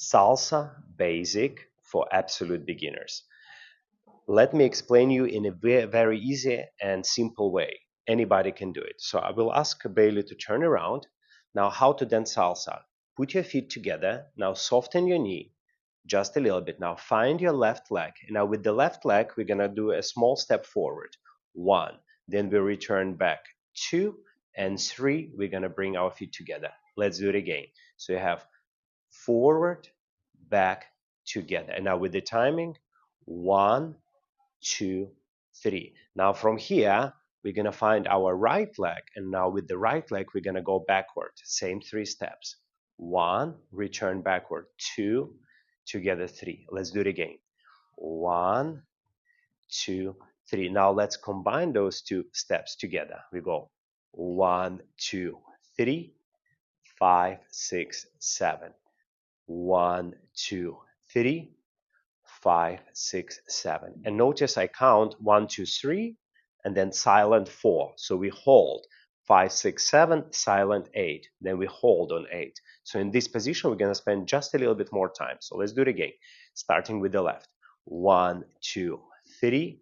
Salsa basic for absolute beginners. Let me explain you in a very easy and simple way. Anybody can do it. So I will ask Bailey to turn around. Now how to dance salsa. Put your feet together. Now soften your knee just a little bit. Now find your left leg. And now with the left leg, we're going to do a small step forward. 1. Then we return back. 2 and 3. We're going to bring our feet together. Let's do it again. So you have forward, back, together. And now with the timing, 1, 2, 3. Now from here, we're going to find our right leg. And now with the right leg, we're going to go backward. Same 3 steps. 1, return backward. 2, together 3. Let's do it again. 1, 2, 3. Now let's combine those 2 steps together. We go 1, 2, 3, 5, 6, 7. 1, 2, 3, 5, 6, 7. And notice I count 1, 2, 3, and then silent 4. So we hold 5, 6, 7, silent 8. Then we hold on 8. So in this position, we're going to spend just a little bit more time. So let's do it again, starting with the left. 1, 2, 3,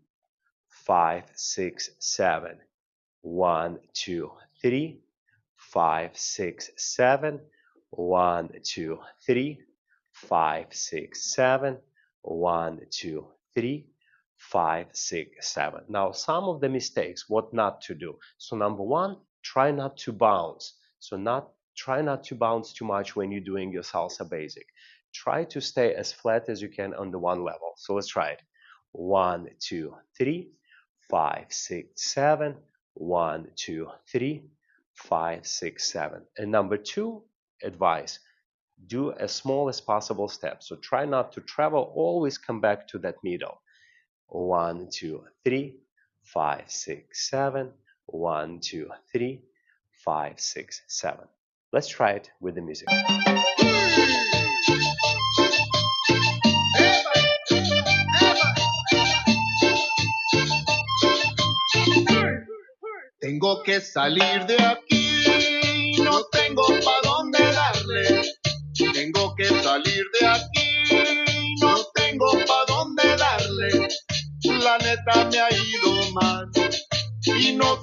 5, 6, 7. 1, 2, 3, 5, 6, 7. 1, 2, 3, 5, 6, 7. 1, 2, 3, 5, 6, 7. Now, some of the mistakes, what not to do. So number 1, try not to bounce. Try not to bounce too much when you're doing your salsa basic. Try to stay as flat as you can on the one level. So let's try it. 1, 2, 3, 5, 6, 7. 1, 2, 3, 5, 6, 7. And number 2, advice. Do as small as possible steps. So try not to travel. Always come back to that middle. 1, 2, 3, 5, 6, 7. 1, 2, 3, 5, 6, 7. Let's try it with the music. Tengo que salir de aquí, no tengo pa' dónde darle. Tengo que salir de aquí, no tengo pa' dónde darle. La neta me ha ido mal y no